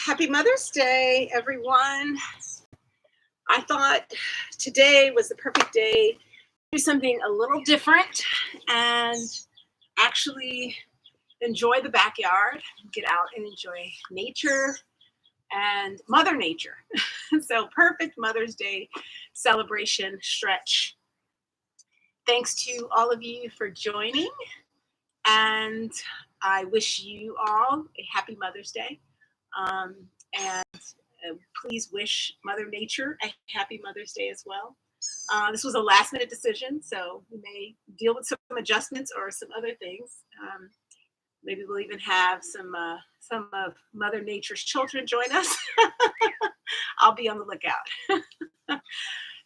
Happy Mother's Day, everyone. I thought today was the perfect day to do something a little different and actually enjoy the backyard, get out and enjoy nature and Mother Nature. So, perfect Mother's Day celebration stretch. Thanks to all of you for joining, and I wish you all a happy Mother's Day. Um, and please wish Mother Nature a happy Mother's Day as well. This was a last minute decision, so we may deal with some adjustments or some other things. Maybe we'll even have some of Mother Nature's children join us. I'll be on the lookout.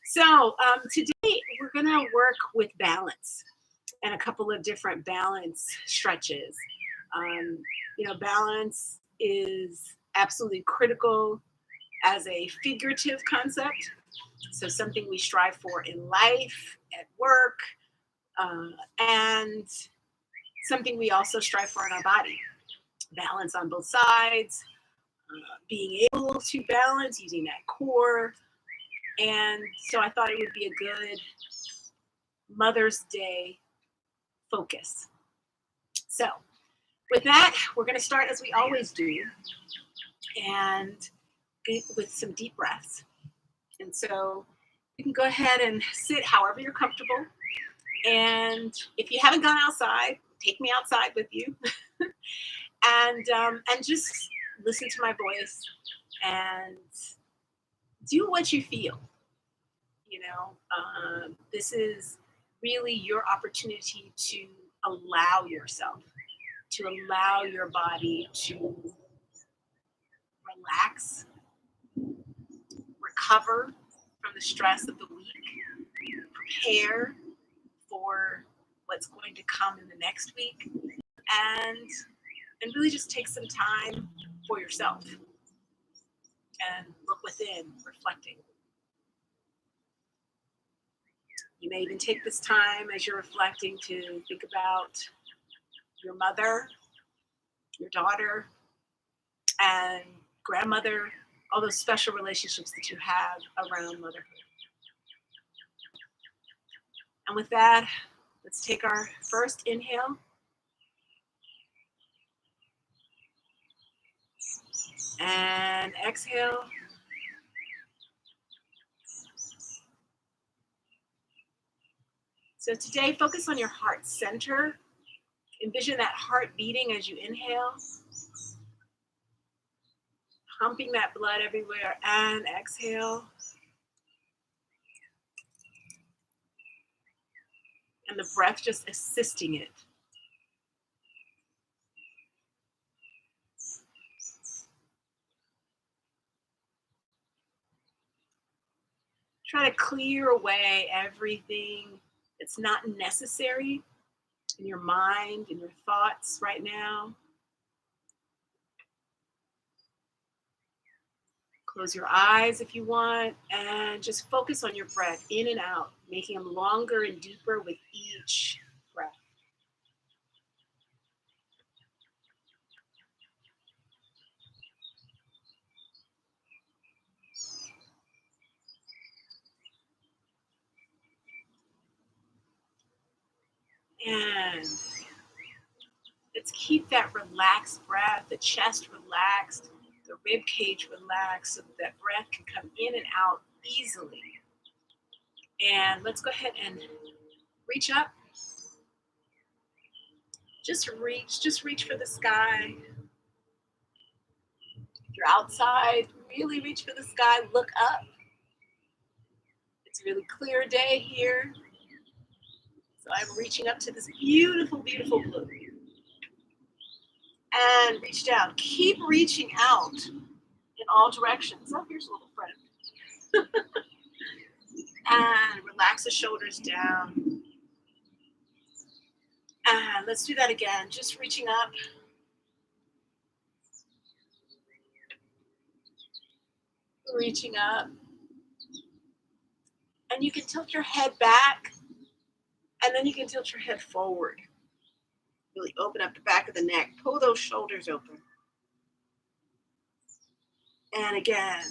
So today we're going to work with balance and a couple of different balance stretches. Balance is absolutely critical as a figurative concept. So something we strive for in life, at work, and something we also strive for in our body. Balance on both sides, being able to balance using that core. And so I thought it would be a good Mother's Day focus. So with that, we're going to start as we always do, and with some deep breaths. And so you can go ahead and sit however you're comfortable. And if you haven't gone outside, take me outside with you, and just listen to my voice and do what you feel. This is really your opportunity to allow yourself, to allow your body to relax, recover from the stress of the week, prepare for what's going to come in the next week, and really just take some time for yourself and look within, reflecting. You may even take this time as you're reflecting to think about your mother, your daughter, and grandmother, all those special relationships that you have around motherhood. And with that, let's take our first inhale. And exhale. So today, focus on your heart center. Envision that heart beating as you inhale, pumping that blood everywhere, and exhale. And the breath just assisting it. Try to clear away everything that's not necessary in your mind, in your thoughts right now. Close your eyes if you want, and just focus on your breath in and out, making them longer and deeper with each breath. And let's keep that relaxed breath, the chest relaxed, the rib cage relaxed, so that breath can come in and out easily. And let's go ahead and reach up. Just reach for the sky. If you're outside, really reach for the sky, look up. It's a really clear day here. So I'm reaching up to this beautiful, beautiful blue. And reach down. Keep reaching out in all directions. Oh, here's a little friend. And relax the shoulders down. And let's do that again. Just reaching up. Reaching up. And you can tilt your head back. And then you can tilt your head forward. Really open up the back of the neck. Pull those shoulders open. And again,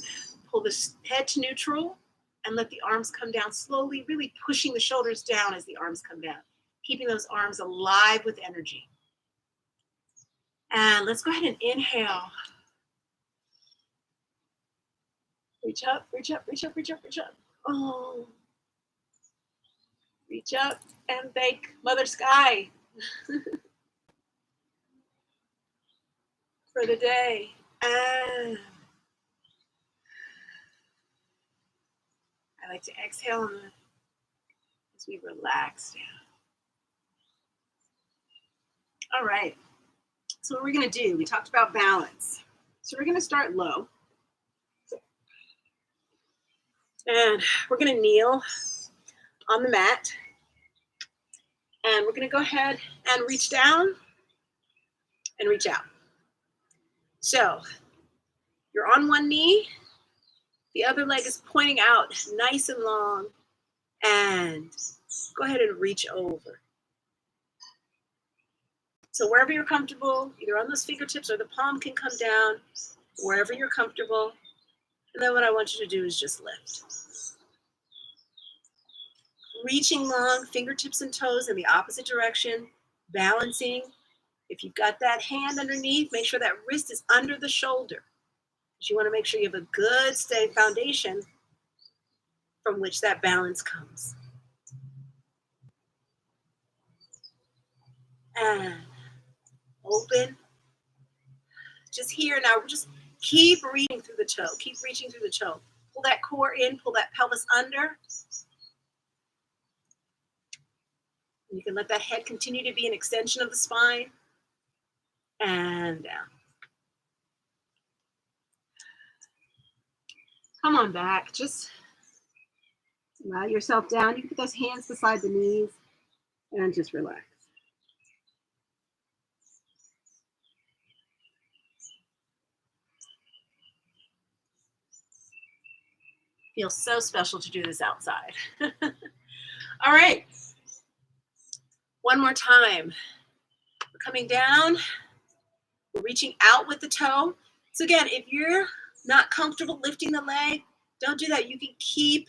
pull the head to neutral and let the arms come down slowly, really pushing the shoulders down as the arms come down, keeping those arms alive with energy. And let's go ahead and inhale. Reach up, reach up, reach up, reach up, reach up. Oh, reach up and thank Mother Sky for the day. And I like to exhale as we relax down. All right. So what we're going to do, we talked about balance. So we're going to start low. And we're going to kneel on the mat. And we're going to go ahead and reach down and reach out. So you're on one knee. The other leg is pointing out nice and long. And go ahead and reach over. So wherever you're comfortable, either on those fingertips or the palm can come down, wherever you're comfortable. And then what I want you to do is just lift. Reaching long, fingertips and toes in the opposite direction, balancing. If you've got that hand underneath, make sure that wrist is under the shoulder. You want to make sure you have a good, steady foundation from which that balance comes. And open. Just here now, just keep reaching through the toe. Keep reaching through the toe. Pull that core in, pull that pelvis under. You can let that head continue to be an extension of the spine. And down. Come on back. Just allow yourself down. You can put those hands beside the knees and just relax. Feels so special to do this outside. All right. One more time. We're coming down. We're reaching out with the toe. So again, if you're not comfortable lifting the leg, don't do that. You can keep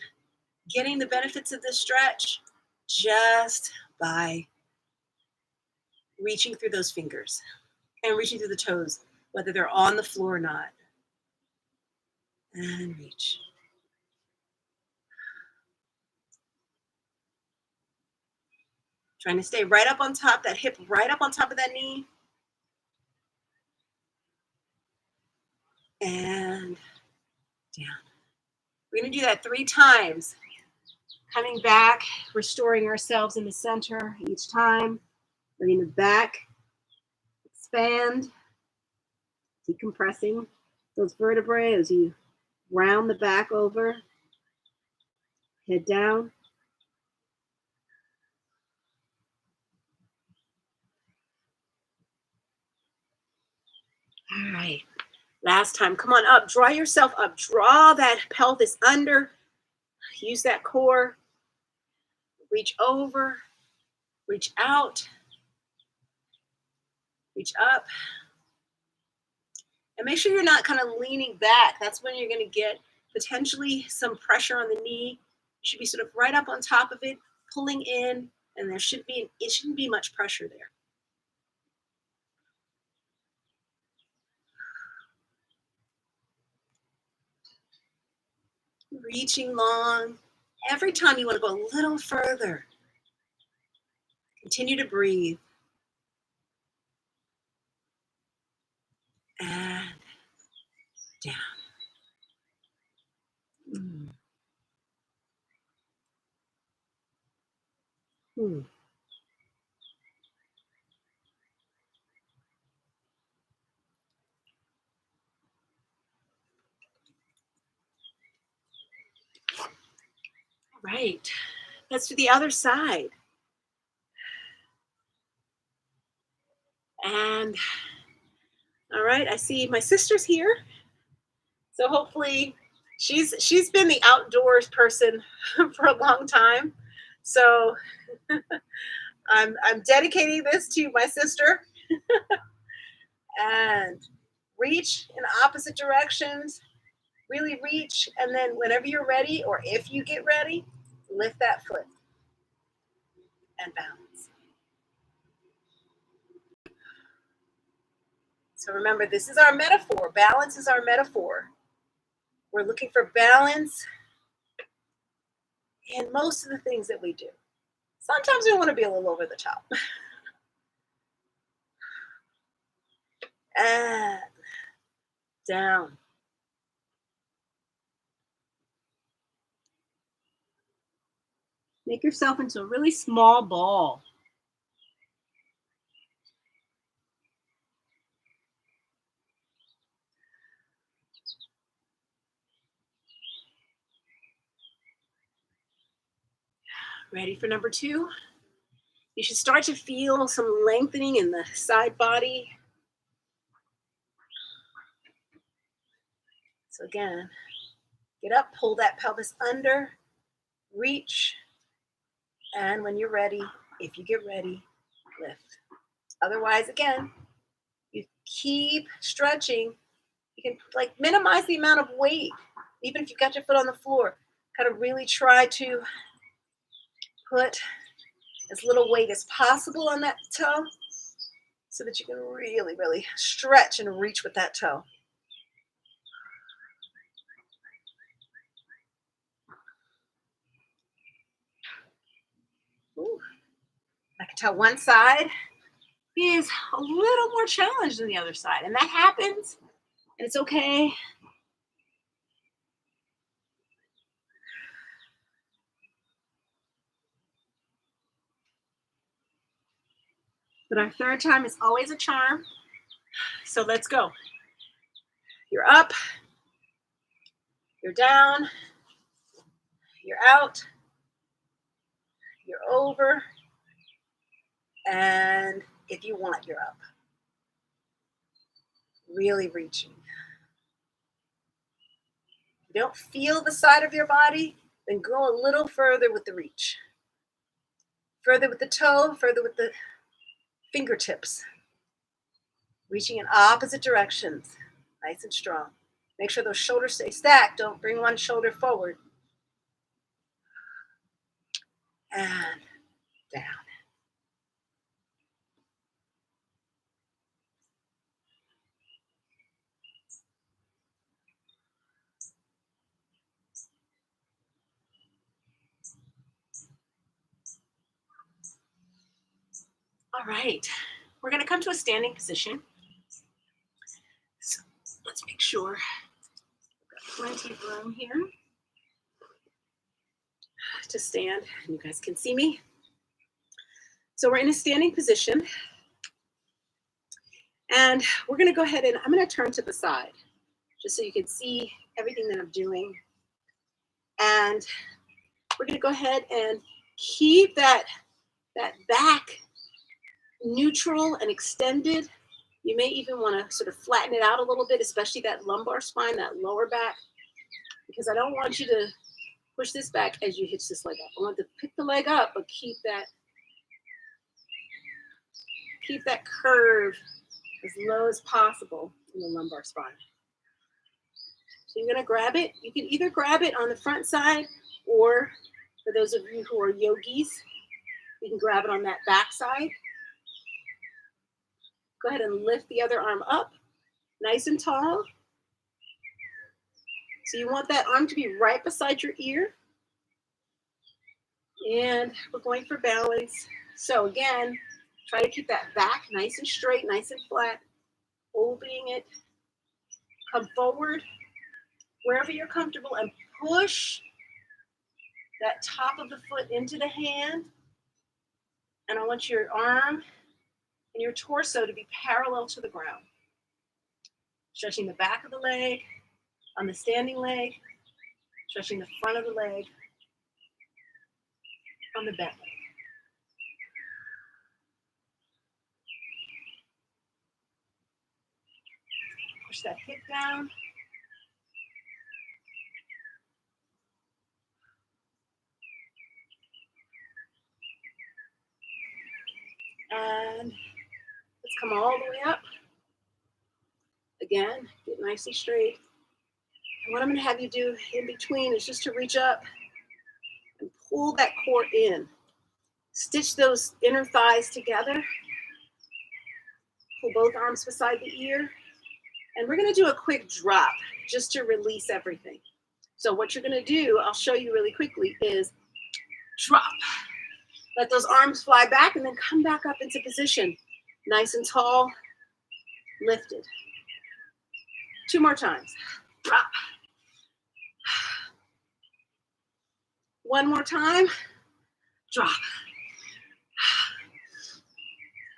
getting the benefits of this stretch just by reaching through those fingers and reaching through the toes, whether they're on the floor or not. And reach. Trying to stay right up on top, that hip right up on top of that knee. And down. We're going to do that 3 times. Coming back, restoring ourselves in the center each time. Bringing the back, expand, decompressing those vertebrae as you round the back over. Head down. All right. Last time. Come on up. Draw yourself up. Draw that pelvis under. Use that core. Reach over. Reach out. Reach up. And make sure you're not kind of leaning back. That's when you're going to get potentially some pressure on the knee. You should be sort of right up on top of it, pulling in, and it shouldn't be much pressure there. Reaching long. Every time you want to go a little further. Continue to breathe. And down. Right. Let's do the other side. And all right, I see my sister's here. So hopefully she's been the outdoors person for a long time. So I'm dedicating this to my sister. And reach in opposite directions. Really reach, and then whenever you're ready, or if you get ready, lift that foot and balance. So remember, this is our metaphor. Balance is our metaphor. We're looking for balance in most of the things that we do. Sometimes we want to be a little over the top. And down. Make yourself into a really small ball. Ready for number 2? You should start to feel some lengthening in the side body. So again, get up, pull that pelvis under, reach, and when you're ready, if you get ready, lift. Otherwise, again, you keep stretching. You can like minimize the amount of weight, even if you've got your foot on the floor. Kind of really try to put as little weight as possible on that toe so that you can really, really stretch and reach with that toe. Ooh. I can tell one side is a little more challenged than the other side, and that happens, and it's okay. But our third time is always a charm. So let's go. You're up, you're down, you're out, you're over, and if you want, you're up. Really reaching. If you don't feel the side of your body, then go a little further with the reach. Further with the toe, further with the fingertips. Reaching in opposite directions, nice and strong. Make sure those shoulders stay stacked. Don't bring one shoulder forward. And down. All right, we're going to come to a standing position. So let's make sure we've got plenty of room here to stand. And you guys can see me. So we're in a standing position. And we're going to go ahead and I'm going to turn to the side just so you can see everything that I'm doing. And we're going to go ahead and keep that back neutral and extended. You may even want to sort of flatten it out a little bit, especially that lumbar spine, that lower back, because I don't want you to push this back as you hitch this leg up. I want to pick the leg up, but keep that curve as low as possible in the lumbar spine. So you're going to grab it. You can either grab it on the front side, or for those of you who are yogis, you can grab it on that back side. Go ahead and lift the other arm up, nice and tall. So you want that arm to be right beside your ear. And we're going for balance. So again, try to keep that back nice and straight, nice and flat, opening it. Come forward wherever you're comfortable and push that top of the foot into the hand. And I want your arm and your torso to be parallel to the ground. Stretching the back of the leg on the standing leg, stretching the front of the leg on the bent leg. Push that hip down. And let's come all the way up. Again, get nice and straight. And what I'm gonna have you do in between is just to reach up and pull that core in. Stitch those inner thighs together. Pull both arms beside the ear. And we're gonna do a quick drop just to release everything. So what you're gonna do, I'll show you really quickly, is drop. Let those arms fly back and then come back up into position. Nice and tall, lifted. 2 more times. Drop. 1 more time. Drop.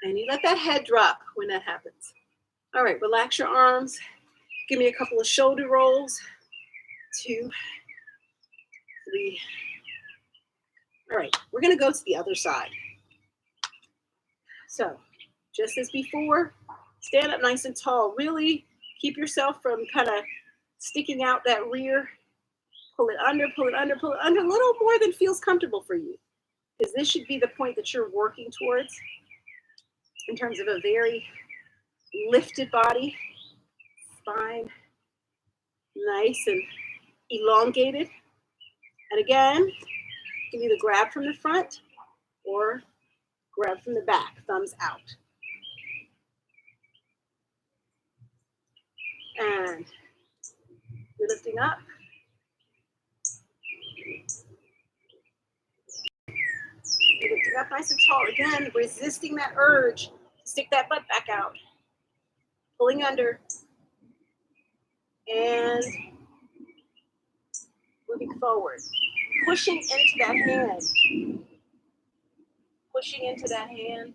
And you let that head drop when that happens. All right, relax your arms. Give me a couple of shoulder rolls. 2, 3. All right, we're gonna go to the other side. So, just as before, stand up nice and tall. Really keep yourself from kind of sticking out that rear. Pull it under, pull it under, pull it under, a little more than feels comfortable for you. Because this should be the point that you're working towards in terms of a very lifted body, spine, nice and elongated. And again, you can either grab from the front or grab from the back, thumbs out. And you're lifting up. You're lifting up nice and tall. Again, resisting that urge to stick that butt back out. Pulling under. And moving forward. Pushing into that hand. Pushing into that hand.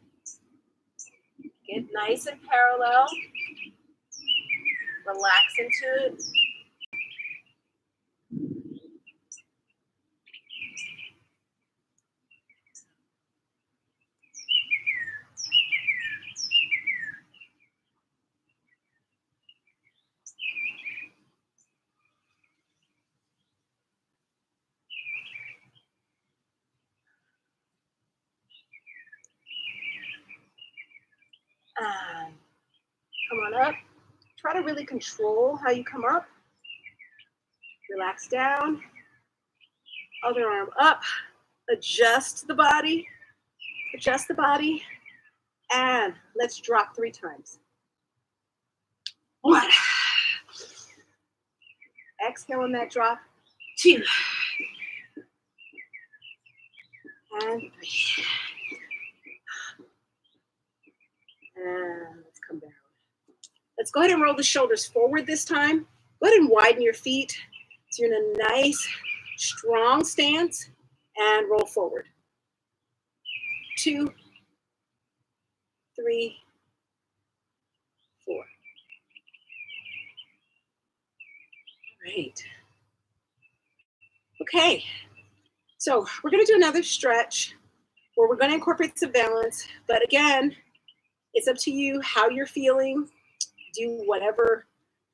Get nice and parallel. Relax into it. And come on up. Try to really control how you come up. Relax down. Other arm up. Adjust the body. Adjust the body. And let's drop 3 times. 1. Exhale on that drop. 2. And 3. And let's come down. Let's go ahead and roll the shoulders forward this time. Go ahead and widen your feet. So you're in a nice, strong stance and roll forward. 2, 3, 4. Great. Okay. So we're going to do another stretch where we're going to incorporate some balance. But again, it's up to you how you're feeling. Do whatever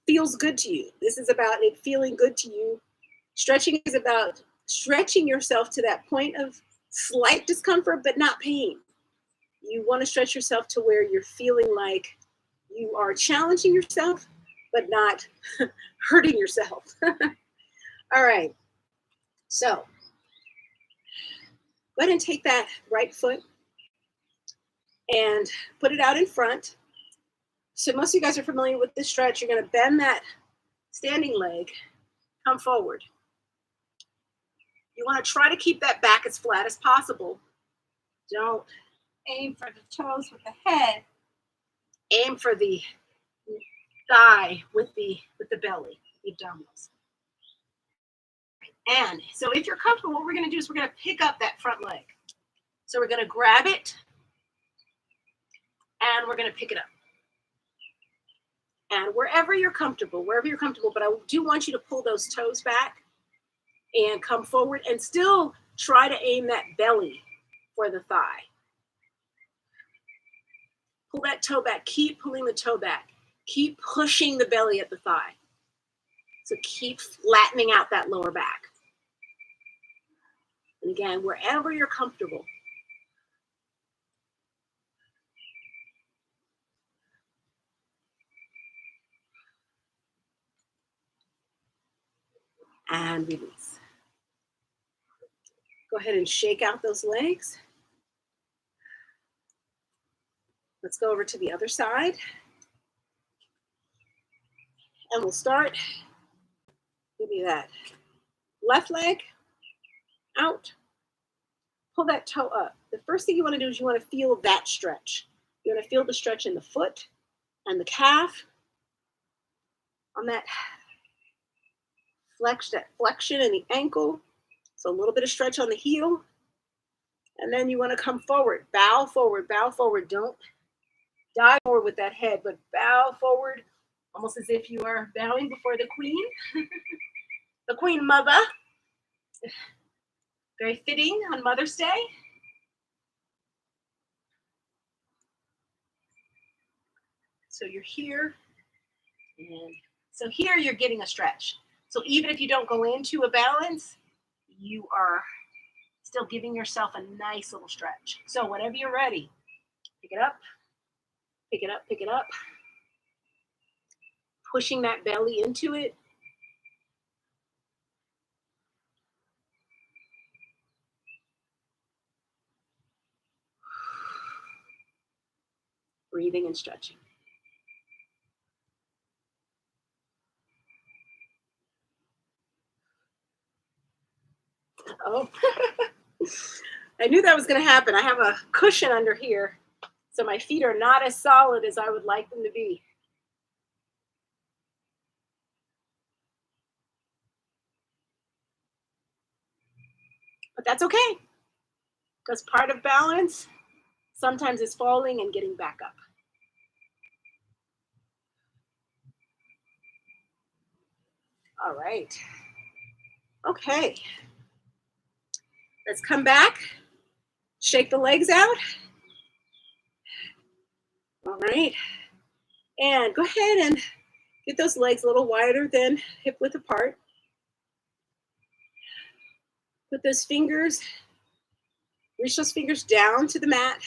feels good to you. This is about it feeling good to you. Stretching is about stretching yourself to that point of slight discomfort, but not pain. You want to stretch yourself to where you're feeling like you are challenging yourself, but not hurting yourself. All right. So go ahead and take that right foot and put it out in front. So most of you guys are familiar with this stretch. You're going to bend that standing leg, come forward. You want to try to keep that back as flat as possible. Don't aim for the toes with the head. Aim for the thigh with the belly, the abdominals. And so if you're comfortable, what we're going to do is we're going to pick up that front leg. So we're going to grab it and we're going to pick it up. And wherever you're comfortable, but I do want you to pull those toes back and come forward and still try to aim that belly for the thigh. Pull that toe back. Keep pulling the toe back. Keep pushing the belly at the thigh. So keep flattening out that lower back. And again, wherever you're comfortable. and release. Go ahead and shake out those legs. Let's go over to the other side. And we'll start. Give me that left leg out. Pull that toe up. The first thing you want to do is you want to feel that stretch. You want to feel the stretch in the foot and the calf. On that flexion in the ankle. So a little bit of stretch on the heel. And then you want to come forward. Bow forward, bow forward. Don't dive forward with that head, but bow forward almost as if you are bowing before the queen. The queen mother. Very fitting on Mother's Day. So you're here. And so here you're getting a stretch. So even if you don't go into a balance, you are still giving yourself a nice little stretch. So whenever you're ready, pick it up, pick it up, pick it up. Pushing that belly into it. Breathing and stretching. Oh, I knew that was going to happen. I have a cushion under here, so my feet are not as solid as I would like them to be. But that's okay, because part of balance sometimes is falling and getting back up. All right. Okay. Let's come back. Shake the legs out. All right. And go ahead and get those legs a little wider than hip width apart. Put those fingers, reach those fingers down to the mat,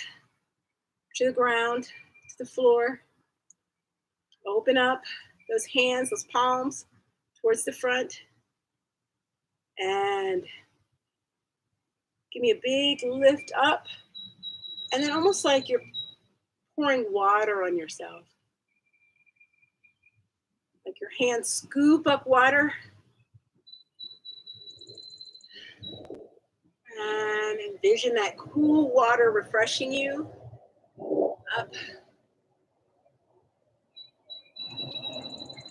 to the ground, to the floor. Open up those hands, those palms towards the front. And give me a big lift up. And then almost like you're pouring water on yourself. Like your hands scoop up water. And envision that cool water refreshing you. Up.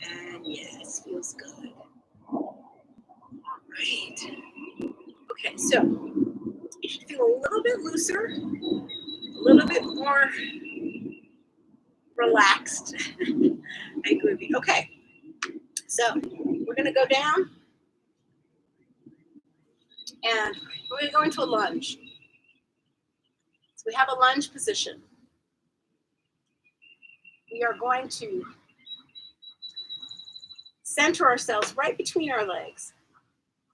And yes, feels good. All right. Okay, so you should feel a little bit looser, a little bit more relaxed and groovy. Okay, so we're going to go down and we're going to go into a lunge. So we have a lunge position. We are going to center ourselves right between our legs.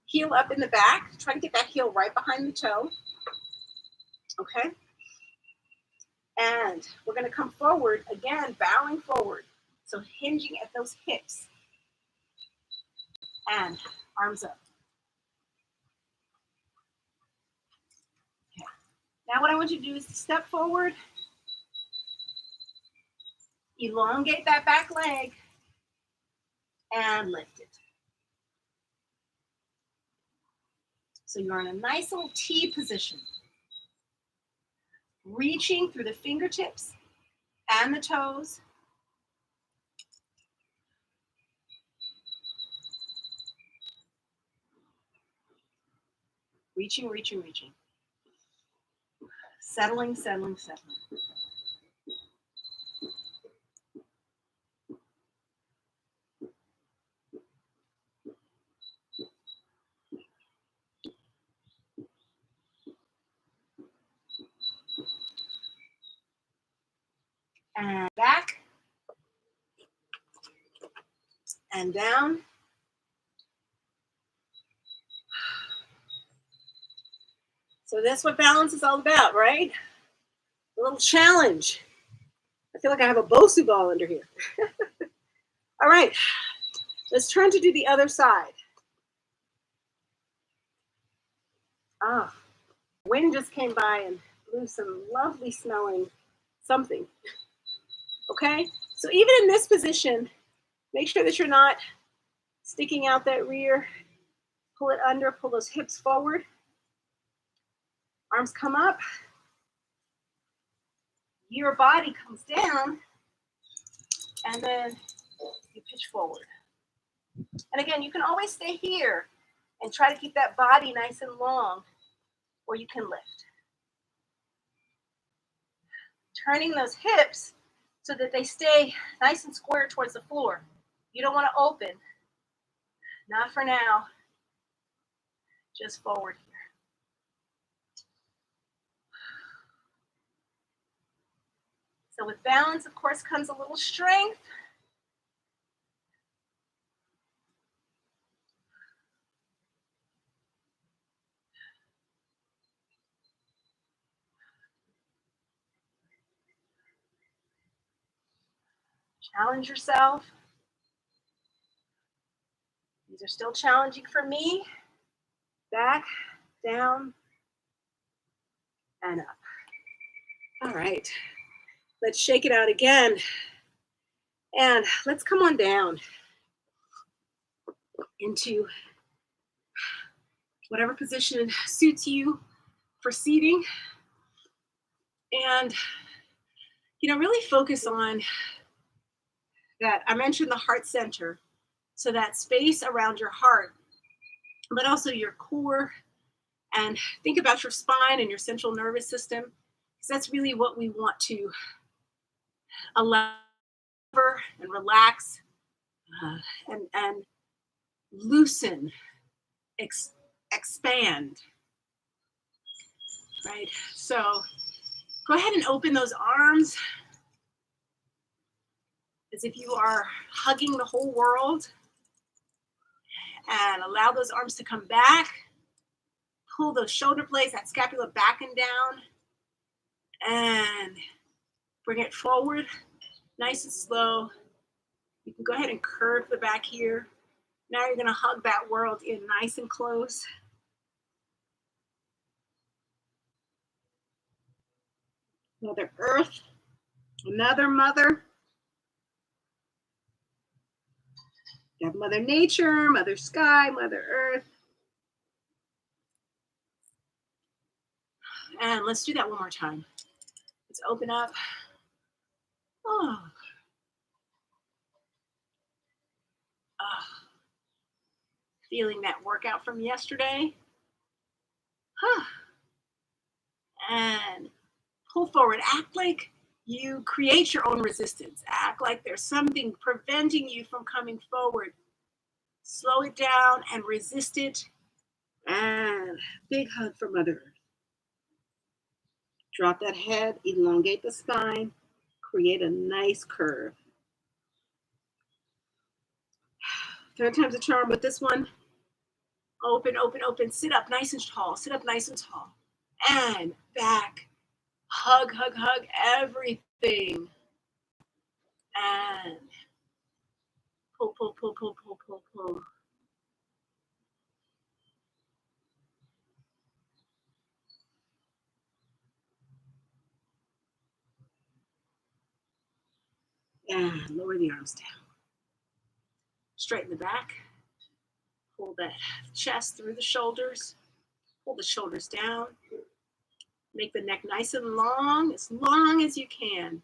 Heel up in the back. Try to get that heel right behind the toe. Okay. And we're going to come forward, again, bowing forward. So hinging at those hips. And arms up. Okay. Now what I want you to do is step forward. Elongate that back leg. And lift it. So you're in a nice little T position. Reaching through the fingertips and the toes. Reaching, reaching, reaching. Settling, settling, settling. And back. And down. So that's what balance is all about, right? A little challenge. I feel like I have a Bosu ball under here. All right, let's turn to do the other side. Ah, wind just came by and blew some lovely smelling something. Okay, so even in this position, make sure that you're not sticking out that rear. Pull it under, pull those hips forward. Arms come up. Your body comes down, and then you pitch forward. And again, you can always stay here and try to keep that body nice and long, or you can lift. Turning those hips so that they stay nice and square towards the floor. You don't want to open. Not for now. Just forward here. So with balance, of course, comes a little strength. Challenge yourself. These are still challenging for me. Back, down, and up. All right. Let's shake it out again. And let's come on down into whatever position suits you for seating. And, really focus on that. I mentioned the heart center. So that space around your heart, but also your core. And think about your spine and your central nervous system, because that's really what we want to allow and relax and loosen, expand, right? So go ahead and open those arms as if you are hugging the whole world, and allow those arms to come back. Pull those shoulder blades, that scapula back and down, and bring it forward, nice and slow. You can go ahead and curve the back here. Now you're gonna hug that world in nice and close. Mother Earth, another mother. You have Mother Nature, Mother Sky, Mother Earth. And let's do that one more time. Let's open up. Oh. Feeling that workout from yesterday. And pull forward. Act like you create your own resistance. Act like there's something preventing you from coming forward. Slow it down and resist it. And big hug for Mother Earth. Drop that head, elongate the spine, create a nice curve. Third time's a charm with this one. Open, open, open. Sit up nice and tall. Sit up nice and tall. And back. Hug, hug, hug everything. And pull, pull, pull, pull, pull, pull, pull. And lower the arms down. Straighten the back. Pull that chest through the shoulders. Pull the shoulders down. Make the neck nice and long as you can.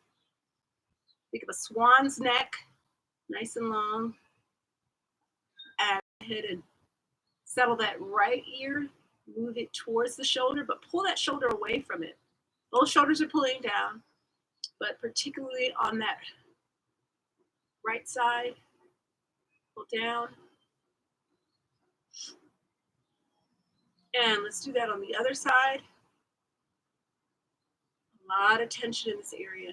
Think of a swan's neck, nice and long. And go ahead and settle that right ear. Move it towards the shoulder, but pull that shoulder away from it. Both shoulders are pulling down, but particularly on that right side, pull down. And let's do that on the other side. A lot of tension in this area.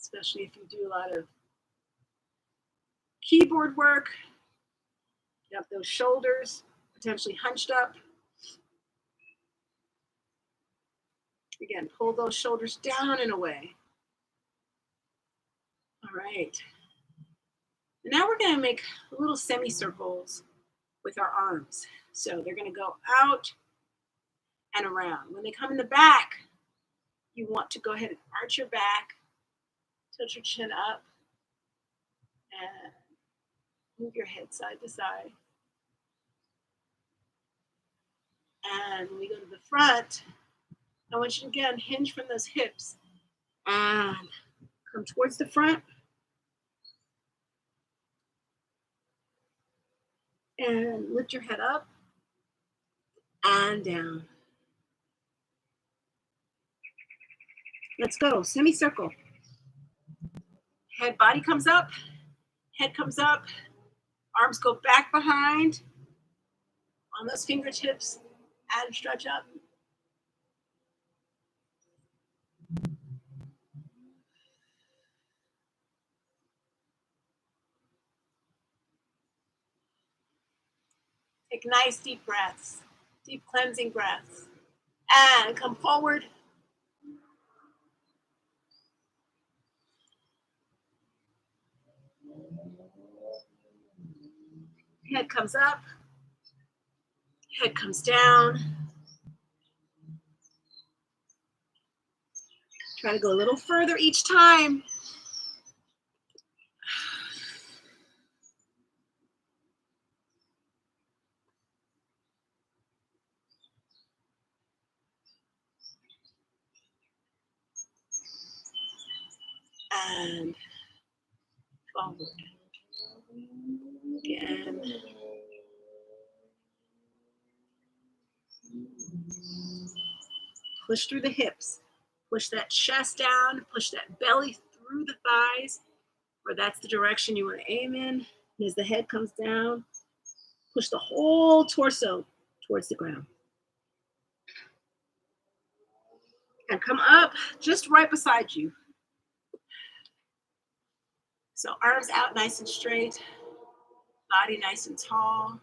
Especially if you do a lot of keyboard work. You have those shoulders potentially hunched up. Again, pull those shoulders down and away. All right. And now we're going to make little semicircles with our arms. So they're going to go out and around. When they come in the back, you want to go ahead and arch your back, tilt your chin up, and move your head side to side. And when we go to the front, I want you to again hinge from those hips and come towards the front and lift your head up and down. Let's go. Semicircle. Body comes up, head comes up, arms go back behind on those fingertips and stretch up. Take nice deep breaths, deep cleansing breaths. And come forward. Head comes up, head comes down. Try to go a little further each time. And forward. Again. Push through the hips. Push that chest down. Push that belly through the thighs, or that's the direction you want to aim in. And as the head comes down, push the whole torso towards the ground. And come up just right beside you. So arms out nice and straight, body nice and tall.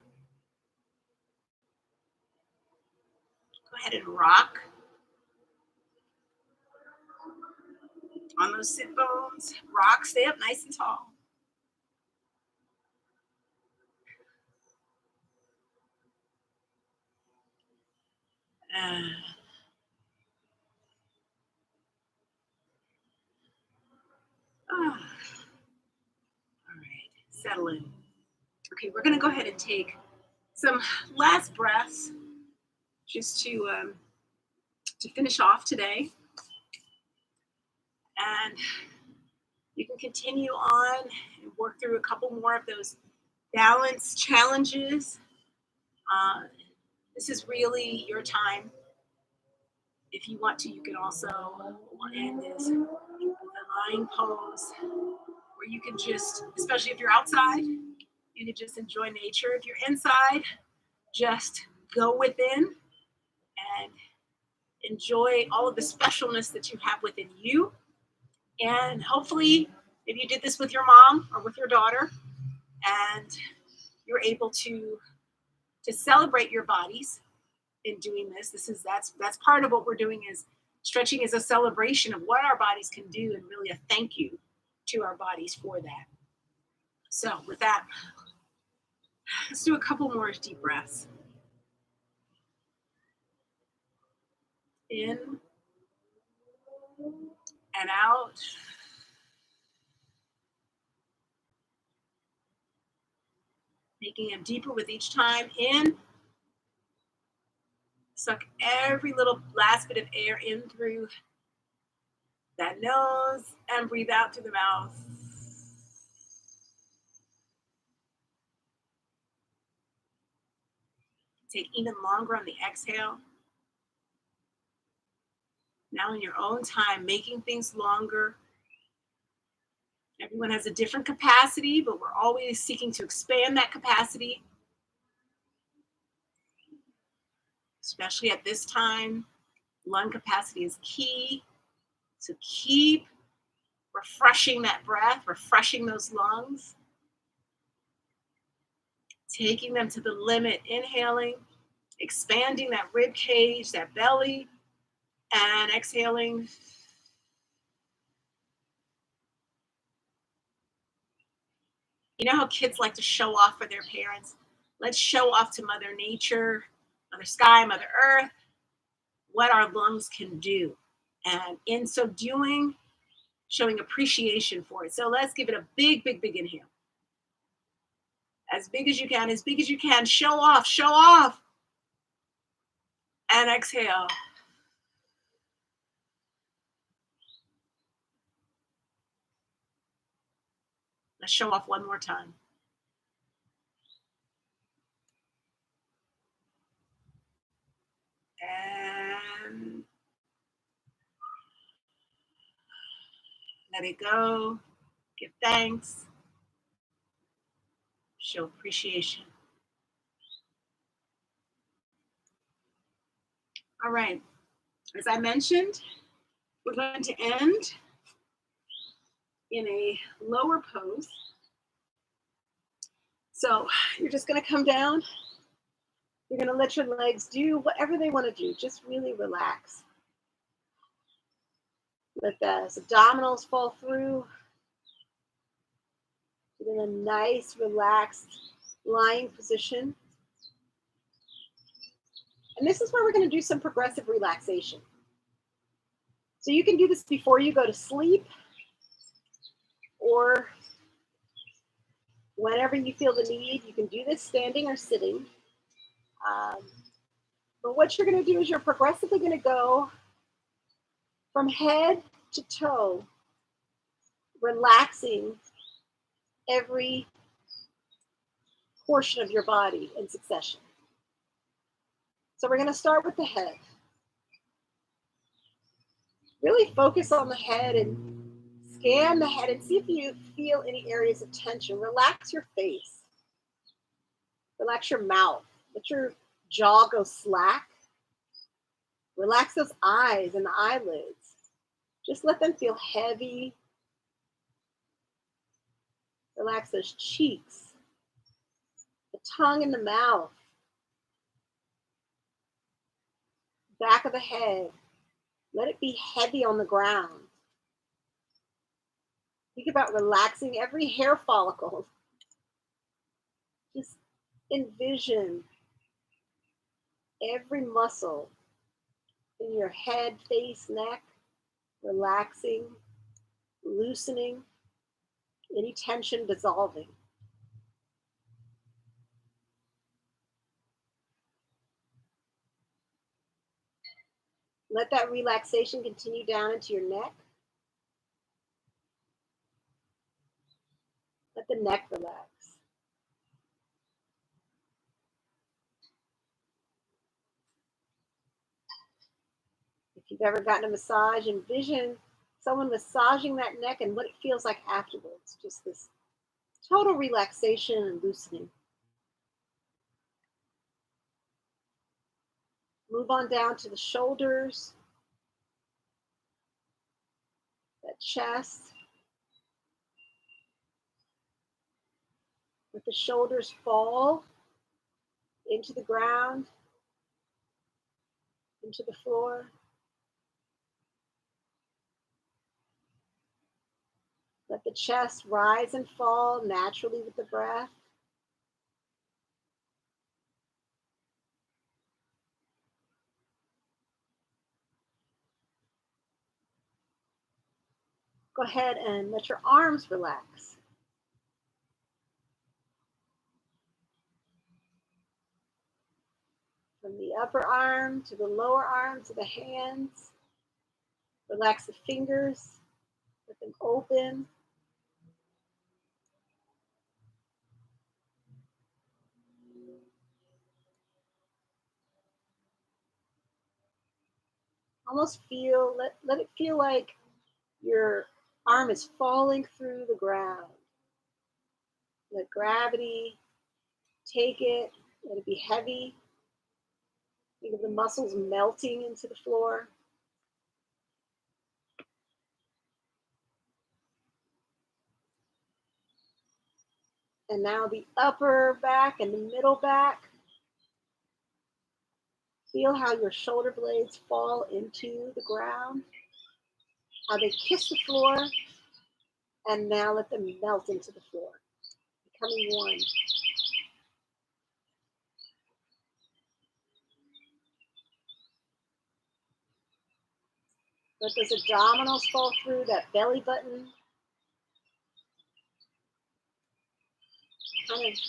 Go ahead and rock on those sit bones. Rock, stay up nice and tall. All right, settle in. Okay, we're gonna go ahead and take some last breaths just to finish off today. And you can continue on and work through a couple more of those balance challenges. This is really your time. If you want to, you can also end this with a lying pose where you can just, especially if you're outside, you can just enjoy nature. If you're inside, just go within and enjoy all of the specialness that you have within you. And hopefully, if you did this with your mom or with your daughter, and you're able to celebrate your bodies in doing this, that's part of what we're doing. Is stretching is a celebration of what our bodies can do, and really a thank you to our bodies for that. So with that, let's do a couple more deep breaths. In and out. Making them deeper with each time. In. Suck every little last bit of air in through that nose and breathe out through the mouth. Take even longer on the exhale. Now in your own time, making things longer. Everyone has a different capacity, but we're always seeking to expand that capacity. Especially at this time, lung capacity is key. So keep refreshing that breath, refreshing those lungs. Taking them to the limit, inhaling, expanding that rib cage, that belly, and exhaling. You know how kids like to show off for their parents? Let's show off to Mother Nature, Mother Sky, Mother Earth, what our lungs can do. And in so doing, showing appreciation for it. So let's give it a big, big, big inhale. As big as you can, as big as you can. Show off, show off. And exhale. Let's show off one more time. And let it go. Give thanks. Show appreciation. All right. As I mentioned, we're going to end in a lower pose. So you're just going to come down. You're going to let your legs do whatever they want to do. Just really relax. Let the abdominals fall through. Get in a nice, relaxed, lying position. And this is where we're going to do some progressive relaxation. So you can do this before you go to sleep or whenever you feel the need. You can do this standing or sitting. But what you're going to do is you're progressively going to go from head to toe, relaxing every portion of your body in succession. So we're going to start with the head. Really focus on the head and scan the head and see if you feel any areas of tension. Relax your face. Relax your mouth. Let your jaw go slack. Relax those eyes and the eyelids. Just let them feel heavy. Relax those cheeks, the tongue and the mouth, back of the head. Let it be heavy on the ground. Think about relaxing every hair follicle. Just envision every muscle in your head, face, neck, relaxing, loosening, any tension dissolving. Let that relaxation continue down into your neck. Let the neck relax. If you've ever gotten a massage, envision someone massaging that neck and what it feels like afterwards. Just this total relaxation and loosening. Move on down to the shoulders, that chest. Let the shoulders fall into the ground, into the floor. Let the chest rise and fall naturally with the breath. Go ahead and let your arms relax. From the upper arm to the lower arm to the hands. Relax the fingers, let them open. Almost feel, let it feel like your arm is falling through the ground. Let gravity take it, let it be heavy. Think of the muscles melting into the floor. And now the upper back and the middle back. Feel how your shoulder blades fall into the ground, how they kiss the floor, and now let them melt into the floor. becoming one. Let those abdominals fall through, that belly button. Kind of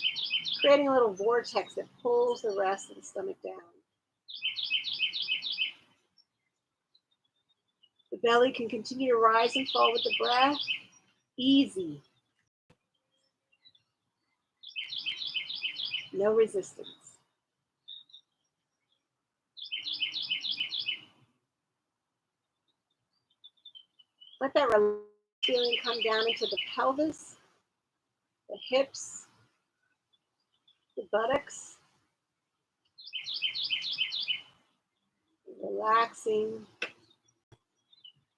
creating a little vortex that pulls the rest of the stomach down. The belly can continue to rise and fall with the breath. Easy. No resistance. Let that feeling come down into the pelvis, the hips, the buttocks. Relaxing,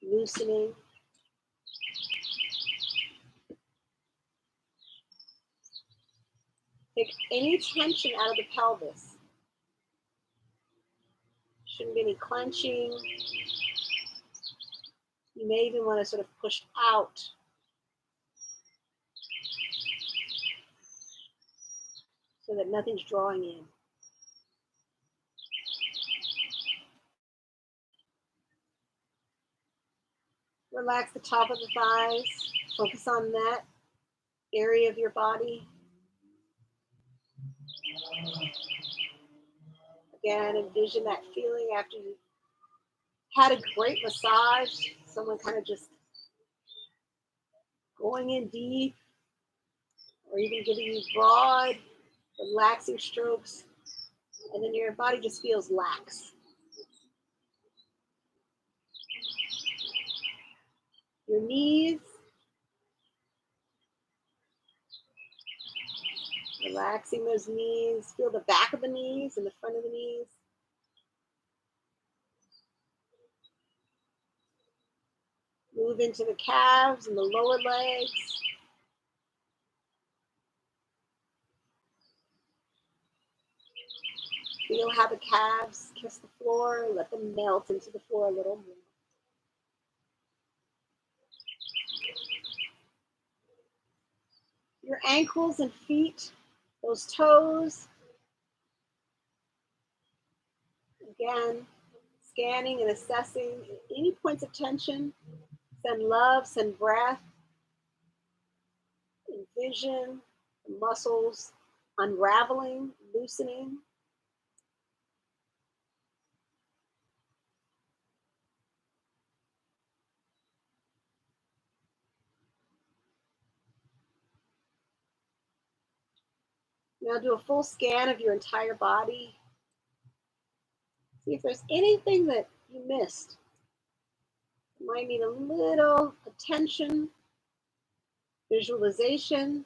loosening. Take any tension out of the pelvis. Shouldn't be any clenching. You may even want to sort of push out. So that nothing's drawing in. Relax the top of the thighs. Focus on that area of your body. Again, envision that feeling after you had a great massage. Someone kind of just going in deep, or even giving you broad, relaxing strokes, and then your body just feels lax. Your knees, relaxing those knees. Feel the back of the knees and the front of the knees. Move into the calves and the lower legs. Feel how the calves kiss the floor. Let them melt into the floor a little more. Your ankles and feet, those toes. Again, scanning and assessing any points of tension. Send love, send breath. Envision the muscles unraveling, loosening. Now do a full scan of your entire body. See if there's anything that you missed. You might need a little attention, visualization,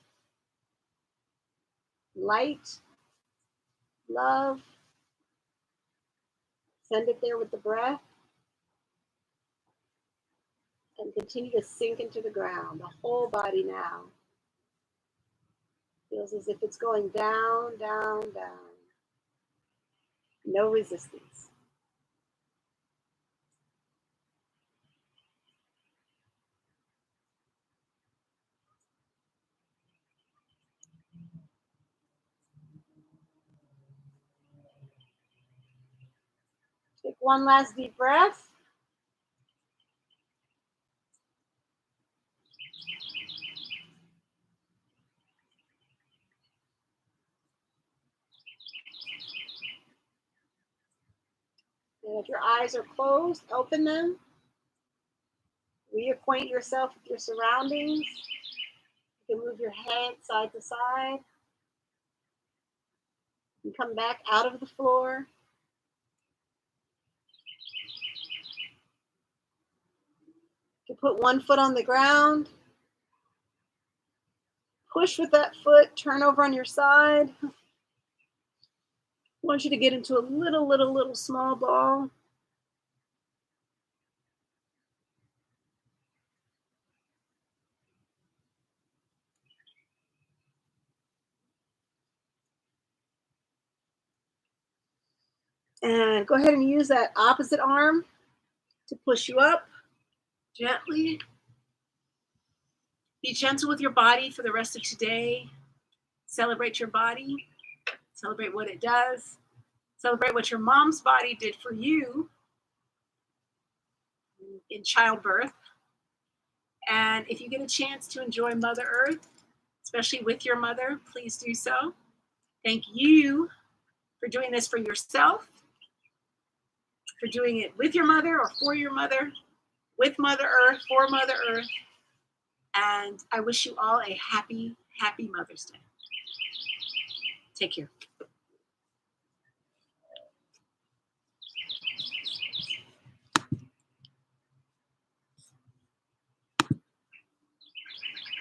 light, love. Send it there with the breath. And continue to sink into the ground. The whole body now feels as if it's going down, down, down. No resistance. Take one last deep breath. And if your eyes are closed, open them. Reacquaint yourself with your surroundings. You can move your head side to side. You come back out of the floor. You can put one foot on the ground. Push with that foot, turn over on your side. I want you to get into a little small ball. And go ahead and use that opposite arm to push you up gently. Be gentle with your body for the rest of today. Celebrate your body. Celebrate what it does. Celebrate what your mom's body did for you in childbirth. And if you get a chance to enjoy Mother Earth, especially with your mother, please do so. Thank you for doing this for yourself, for doing it with your mother or for your mother, with Mother Earth, for Mother Earth. And I wish you all a happy, happy Mother's Day. Take care.